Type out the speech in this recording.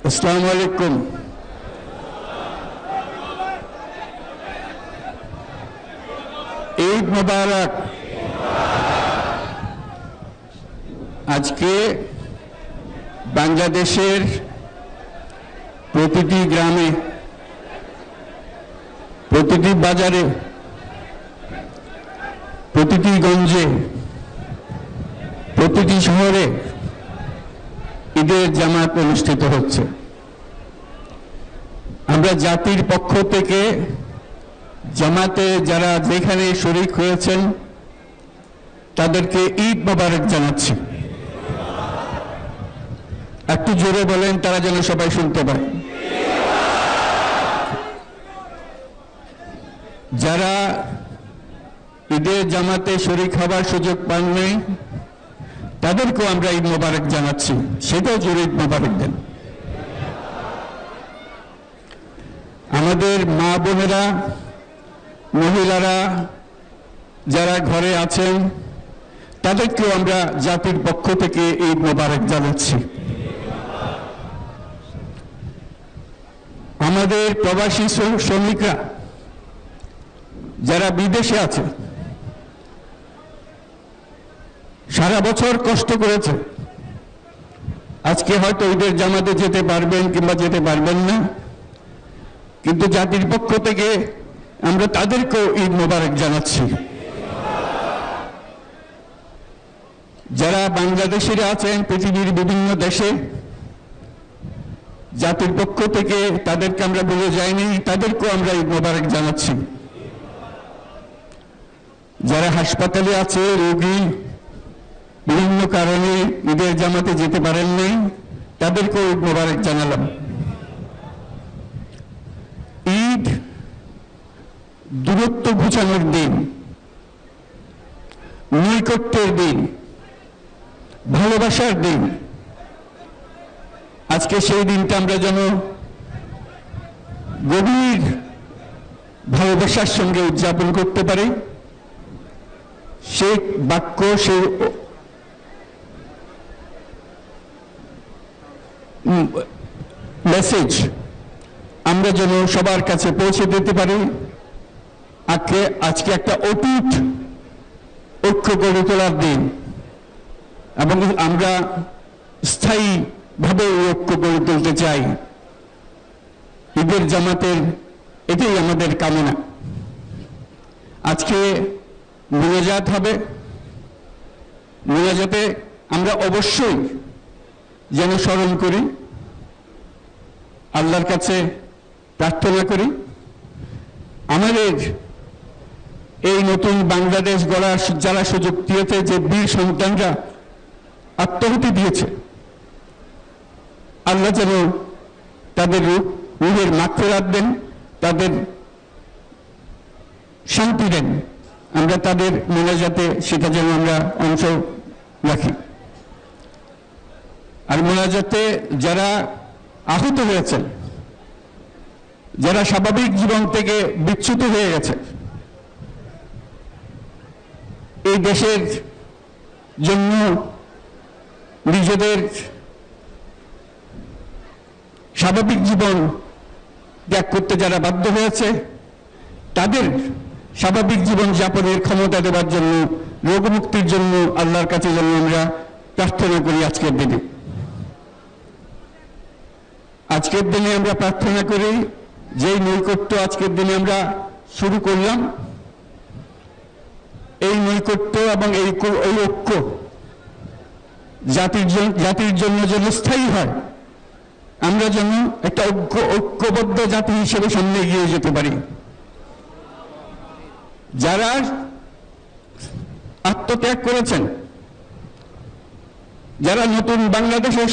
আসসালামু আলাইকুম। ঈদ মোবারক। আজকে বাংলাদেশের প্রতিটি গ্রামে, প্রতিটি বাজারে, প্রতিটি গঞ্জে, প্রতিটি শহরে ঈদের জামাত অনুষ্ঠিত হচ্ছে। আমরা জাতির পক্ষ থেকে জামাতে যারা যেখানে শরীক হয়েছেন তাদেরকে ঈদ মোবারক জানাচ্ছি। একটু জোরে বলেন, তারা যেন সবাই শুনতে পায়। যারা ঈদের জামাতে শরীক হবার সুযোগ পান নাই তাদেরকেও আমরা ঈদ মোবারক জানাচ্ছি, সেটাও জোরে ঈদ মোবারক দেন। আমাদের মা বোনেরা, মহিলারা যারা ঘরে আছেন তাদেরকেও আমরা জাতির পক্ষ থেকে ঈদ মোবারক জানাচ্ছি। আমাদের প্রবাসী শ্রমিকরা যারা বিদেশে আছে, সারা বছর কষ্ট করেছে, আজকে হয়তো ঈদের জামাতে যেতে পারবেন কিংবা যেতে পারবেন না, কিন্তু জাতির পক্ষ থেকে আমরা তাদেরকেও ঈদ মোবারক জানাচ্ছি। যারা বাংলাদেশিরা আছেন পৃথিবীর বিভিন্ন দেশে, জাতির পক্ষ থেকে তাদেরকে আমরা ভুলে যাইনি, তাদেরকেও আমরা ঈদ মোবারক জানাচ্ছি। যারা হাসপাতালে আছে, রোগী, বিভিন্ন কারণে ঈদের জামাতে যেতে পারেন নাই, তাদেরকেও ঈদ মোবারক জানালাম। ঈদ দূরত্ব ঘুচানোর দিন, নৈকট্যের দিন, ভালোবাসার দিন। আজকে সেই দিনটা আমরা যেন গভীর ভালোবাসার সঙ্গে উদযাপন করতে পারি। সেই বাক্য, সেই মেসেজ আমরা যেন সবার কাছে পৌঁছে দিতে পারি। আজকে একটা অটুট ঐক্য গড়ে তোলার দিন, এবং আমরা স্থায়ীভাবে এই ঐক্য গড়ে তুলতে চাই। ঈদের জামাতের এটাই আমাদের কামনা। আজকে মোনাজাত হবে। মোনাজাতে আমরা অবশ্যই যেন স্মরণ করি, আল্লাহর কাছে প্রার্থনা করি, আমাদের এই নতুন বাংলাদেশ গড়ার যারা সুযোগ দিয়েছে, যে বীর সন্তানরা আত্মাহুতি দিয়েছে, আল্লাহ যেন তাদের রূহের মাগফিরাত দেন, তাদের শান্তি দেন। আমরা তাদের মোনাজাতে সেটা যেন আমরা অংশ রাখি। আর মোনাজাতে যারা আহত হয়েছেন, যারা স্বাভাবিক জীবন থেকে বিচ্যুত হয়ে গেছে, এই দেশের জন্য নিজেদের স্বাভাবিক জীবন ত্যাগ করতে যারা বাধ্য হয়েছে, তাদের স্বাভাবিক জীবন যাপনের ক্ষমতা দেওয়ার জন্য, রোগমুক্তির জন্য আল্লাহর কাছে যেন আমরা প্রার্থনা করি। আজকের দিনে আমরা প্রার্থনা করি, যেই নৈকট্য আজকের দিনে আমরা শুরু করলাম, এই নৈকট্য এবং এই ঐক্য জাতির জন্য যেন স্থায়ী হয়, আমরা যেন একটা ঐক্যবদ্ধ জাতি হিসেবে সামনে এগিয়ে যেতে পারি। যারা আত্মত্যাগ করেছেন, যারা নতুন বাংলাদেশের